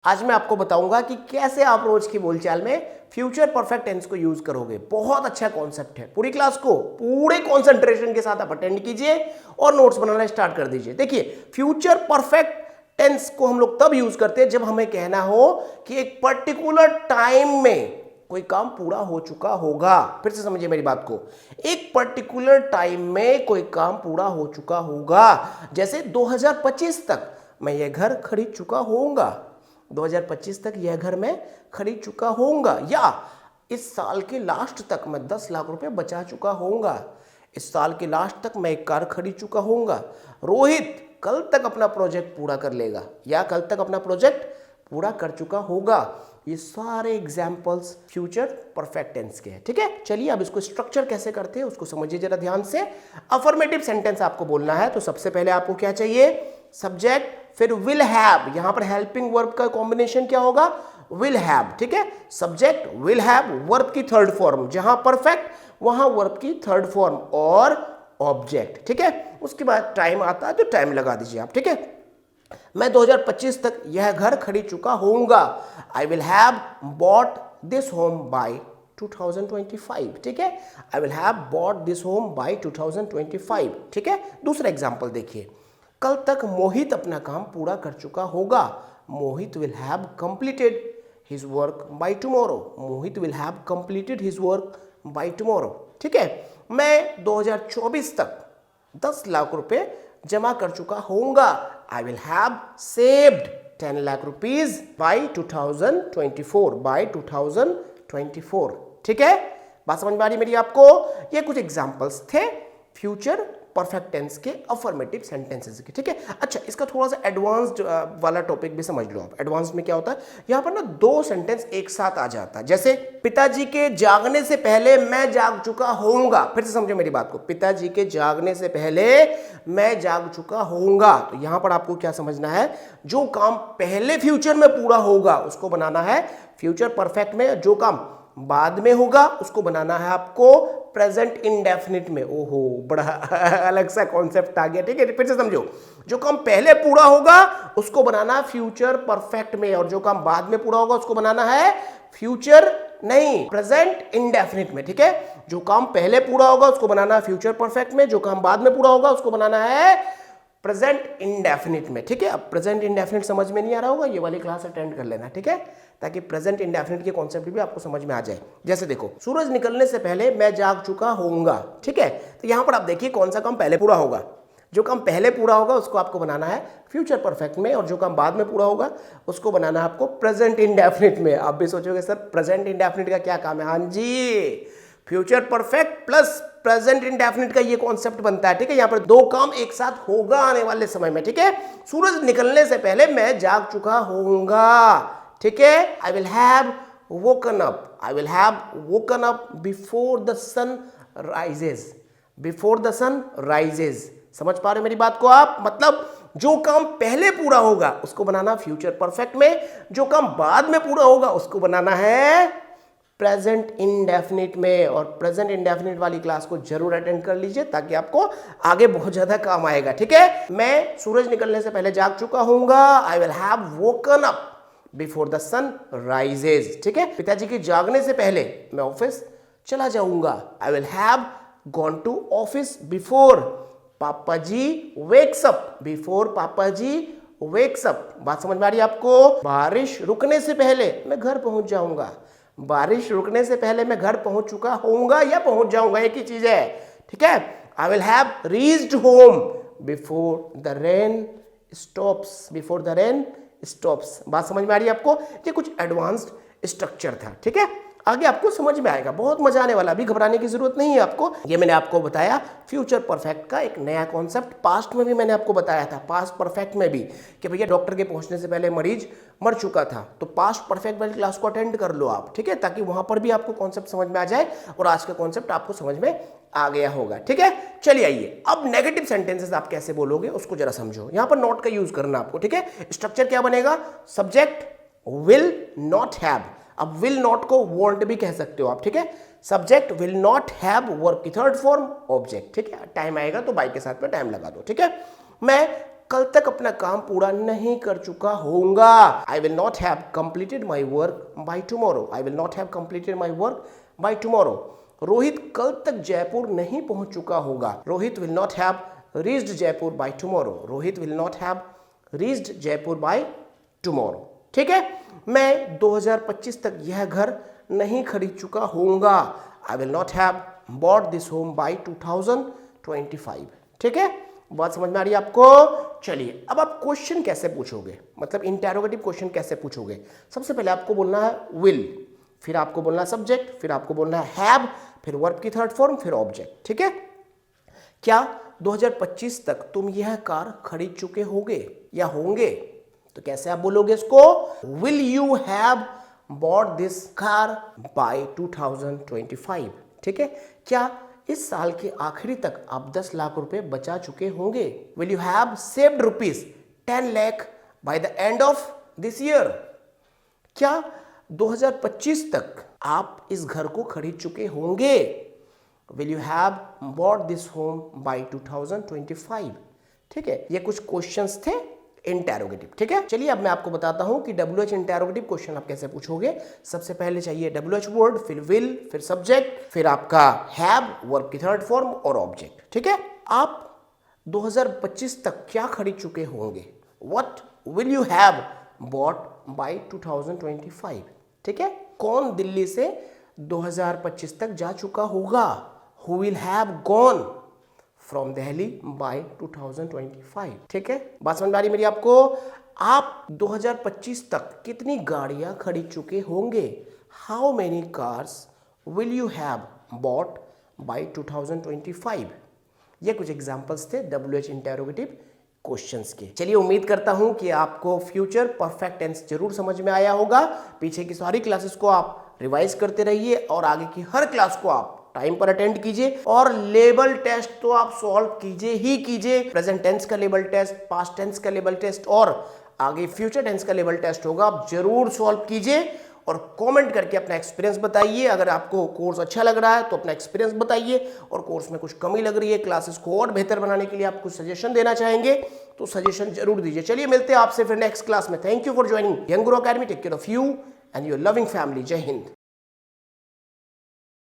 आज मैं आपको बताऊंगा कि कैसे आप रोज की बोलचाल में फ्यूचर परफेक्ट टेंस को यूज करोगे। बहुत अच्छा कॉन्सेप्ट है। पूरी क्लास को पूरे कंसंट्रेशन के साथ आप अटेंड कीजिए और नोट्स बनाना स्टार्ट कर दीजिए। देखिए, फ्यूचर परफेक्ट टेंस को हम लोग तब यूज करते हैं जब हमें कहना हो कि एक पर्टिकुलर टाइम में कोई काम पूरा हो चुका होगा। फिर से समझिए मेरी बात को, एक पर्टिकुलर टाइम में कोई काम पूरा हो चुका होगा। जैसे 2025 तक मैं ये घर खरीद चुका होऊंगा, 2025 तक यह घर मैं खरीद चुका होऊंगा, या इस साल के लास्ट तक मैं 10 लाख रुपए बचा चुका होऊंगा, इस साल के लास्ट तक मैं एक कार खरीद चुका होऊंगा, रोहित कल तक अपना प्रोजेक्ट पूरा कर लेगा, या कल तक अपना प्रोजेक्ट पूरा कर चुका होगा। ये सारे एग्जाम्पल्स फ्यूचर परफेक्ट टेंस के हैं। ठीक है, चलिए अब इसको स्ट्रक्चर कैसे करते हैं उसको समझिए जरा ध्यान से। अफर्मेटिव सेंटेंस आपको बोलना है तो सबसे पहले आपको क्या चाहिए, सब्जेक्ट, फिर विल हैव। यहां पर हेल्पिंग वर्ब का कॉम्बिनेशन क्या होगा, विल हैव। ठीक है, सब्जेक्ट विल हैव, वर्ब की थर्ड फॉर्म, जहां परफेक्ट वहां वर्ब की थर्ड फॉर्म और ऑब्जेक्ट। ठीक है, उसके बाद टाइम आता है तो टाइम लगा दीजिए आप। ठीक है, मैं 2025 तक यह घर खरीद चुका होऊंगा। I will have bought this home by 2025। ठीक है, I will have bought this home by 2025। ठीक है, दूसरा एग्जांपल देखिए, कल तक मोहित अपना काम पूरा कर चुका होगा। Mohit will have completed his work by tomorrow. Mohit will have completed his work by tomorrow. ठीक है, मैं 2024 तक 10 लाख रुपए जमा कर चुका होऊंगा। I will have saved 10 lakh rupees by 2024, by 2024। ठीक है, बात समझ में आ रही मेरी आपको। ये कुछ एग्जांपल्स थे फ्यूचर परफेक्ट टेंस के अफर्मेटिव सेंटेंसेस के। ठीक है, अच्छा इसका थोड़ा सा एडवांस्ड वाला टॉपिक भी समझ लो आप। एडवांस्ड में क्या होता है, यहां पर ना दो सेंटेंस एक साथ आ जाता है। जैसे पिताजी के जागने से पहले मैं जाग चुका होऊंगा। फिर से समझो मेरी बात को, पिताजी के जागने से पहले मैं जाग चुका होऊंगा। तो यहां पर आपको क्या समझना है, जो काम पहले फ्यूचर में पूरा होगा उसको बनाना है फ्यूचर परफेक्ट में, जो काम बाद में होगा उसको बनाना है आपको प्रेजेंट इंडेफिनिट में। ओहो, बड़ा अलग सा कॉन्सेप्ट आ गया। ठीक है, फिर से समझो, जो काम पहले पूरा होगा उसको बनाना फ्यूचर परफेक्ट में, और जो काम बाद में पूरा होगा उसको बनाना है फ्यूचर नहीं, प्रेजेंट इंडेफिनिट में। ठीक है, जो काम पहले पूरा होगा उसको बनाना है फ्यूचर परफेक्ट में, जो काम बाद में पूरा होगा उसको बनाना है प्रेजेंट इंडेफिनिट में। ठीक है, अब प्रेजेंट इंडेफिनिट समझ में नहीं आ रहा होगा, ये वाली क्लास अटेंड कर लेना। ठीक है, ताकि प्रेजेंट इंडेफिनिट के कॉन्सेप्ट भी आपको समझ में आ जाए। जैसे देखो, सूरज निकलने से पहले मैं जाग चुका होऊंगा। ठीक है, तो यहां पर आप देखिए कौन सा काम पहले पूरा होगा। जो काम पहले पूरा होगा उसको आपको बनाना है फ्यूचर परफेक्ट में, और जो काम बाद में पूरा होगा उसको बनाना है आपको प्रेजेंट इंडेफिनिट में। आप भी सोचोगे सर प्रेजेंट इंडेफिनिट का क्या काम है। हाँ जी, future perfect plus present indefinite का ये कॉन्सेप्ट बनता है। ठीक है, यहां पर दो काम एक साथ होगा आने वाले समय में। ठीक है, सूरज निकलने से पहले मैं जाग चुका होऊंगा। ठीक है, I will have woken up, I will have woken up before the sun rises, before the sun rises. समझ पा रहे मेरी बात को आप, मतलब जो काम पहले पूरा होगा उसको बनाना फ्यूचर परफेक्ट में, जो काम बाद में पूरा होगा उसको बनाना है प्रेजेंट इंडेफिनिट में। और प्रेजेंट इंडेफिनिट वाली क्लास को जरूर अटेंड कर लीजिए ताकि आपको आगे बहुत ज्यादा काम आएगा। ठीक है, मैं सूरज निकलने से पहले जाग चुका होऊंगा। I will have woken up before the sun rises. ठीक है, पिताजी के जागने से पहले मैं ऑफिस चला जाऊंगा। I will have gone to office before papa ji wakes up, before papa ji wakes up. बात समझ में आ रही है आपको। बारिश रुकने से पहले मैं घर पहुंच जाऊंगा। बारिश रुकने से पहले मैं घर पहुंच चुका होऊंगा या पहुंच जाऊंगा, एक ही चीज है। ठीक है, I will have reached home before the rain stops, before the rain stops. बात समझ में आ रही है आपको। ये कुछ एडवांस्ड स्ट्रक्चर था। ठीक है, आगे आपको समझ में आएगा, बहुत मजा आने वाला, अभी घबराने की जरूरत नहीं है आपको। ये मैंने आपको बताया फ्यूचर परफेक्ट का एक नया कॉन्सेप्ट। पास्ट में भी मैंने आपको बताया था, पास्ट परफेक्ट में भी, कि भैया डॉक्टर के पहुंचने से पहले मरीज मर चुका था। तो पास्ट परफेक्ट वाली क्लास को अटेंड कर लो आप। ठीक है, ताकि वहां पर भी आपको कॉन्सेप्ट समझ में आ जाए और आज का कॉन्सेप्ट आपको समझ में आ गया होगा। ठीक है, चलिए आइए अब नेगेटिव सेंटेंसेस आप कैसे बोलोगे उसको जरा समझो। यहां पर नॉट का यूज करना आपको। ठीक है, स्ट्रक्चर क्या बनेगा, सब्जेक्ट विल नॉट हैव, अब विल नॉट को वॉन्ट भी कह सकते हो आप। ठीक है, subject will not have, verb की थर्ड फॉर्म ऑब्जेक्ट। ठीक है, टाइम आएगा तो बाई के साथ में टाइम लगा दो। ठीक है, मैं कल तक अपना काम पूरा नहीं कर चुका होऊंगा। I will not have completed my work by tomorrow. I will not have completed my work by tomorrow. Rohit कल तक जयपुर नहीं पहुंच चुका होगा। Rohit will not have reached Jaipur by tomorrow. Rohit will not have reached Jaipur bye tomorrow. ठीक है, मैं 2025 तक यह घर नहीं खरीद चुका होऊंगा। I will not have bought this home by 2025। ठीक है, बात समझ में आ रही है आपको? चलिए, अब आप क्वेश्चन कैसे पूछोगे, मतलब इंटेरोगेटिव क्वेश्चन कैसे पूछोगे। सबसे पहले आपको बोलना है विल, फिर आपको बोलना है सब्जेक्ट, फिर आपको बोलना है हैव, फिर वर्ब की थर्ड फॉर्म, फिर ऑब्जेक्ट। ठीक है, क्या 2025 तक तुम यह कार खरीद चुके होगे या होंगे? तो कैसे आप बोलोगे इसको? Will you have bought this car by 2025। ठीक है, क्या इस साल के आखिरी तक आप 10 लाख रुपए बचा चुके होंगे? Will you have saved rupees 10 lakh by the end of this year? क्या 2025 तक आप इस घर को खरीद चुके होंगे? Will you have bought this home by 2025? ठीक है, ये कुछ क्वेश्चंस थे इंटेरोगेटिव। ठीक है, चलिए अब मैं आपको बताता हूं कि WH इंटेरोगेटिव क्वेश्चन आप कैसे पूछोगे। सबसे पहले चाहिए WH वर्ड, फिर विल, फिर सब्जेक्ट, फिर आपका हैव, वर्ब की थर्ड फॉर्म और ऑब्जेक्ट। ठीक है, आप 2025 तक क्या खरीद चुके होंगे? What will you have bought by 2025? ठीक है, कौन दिल्ली से 2025 तक जा चुका होगा? Who will have gone from Delhi by 2025? ठीक है, बात समझ में आ रही मेरी आपको? आप 2025 तक कितनी गाड़ियां खरीद चुके होंगे? How many cars will you have bought by 2025? ये कुछ एग्जांपल्स थे WH इंटेरोगेटिव क्वेश्चंस के। चलिए, उम्मीद करता हूं कि आपको फ्यूचर परफेक्ट टेंस जरूर समझ में आया होगा। पीछे की सारी क्लासेस को आप रिवाइज करते रहिए और आगे की हर क्लास को आप टाइम पर अटेंड कीजिए। और लेबल टेस्ट तो आप सॉल्व कीजिए ही कीजिए। प्रेजेंट टेंस का लेबल टेस्ट, पास्ट टेंस का लेबल टेस्ट और आगे फ्यूचर टेंस का लेबल टेस्ट होगा, आप जरूर सॉल्व कीजिए और कमेंट करके अपना एक्सपीरियंस बताइए। अगर आपको कोर्स अच्छा लग रहा है तो अपना एक्सपीरियंस बताइए, और कोर्स में कुछ कमी लग रही है, क्लासेस को और बेहतर बनाने के लिए आप कुछ सजेशन देना चाहेंगे तो सजेशन जरूर दीजिए। चलिए, मिलते हैं आपसे फिर नेक्स्ट क्लास में। Thank you for joining Young Guru Academy. Take care of you and your loving family. जय हिंद।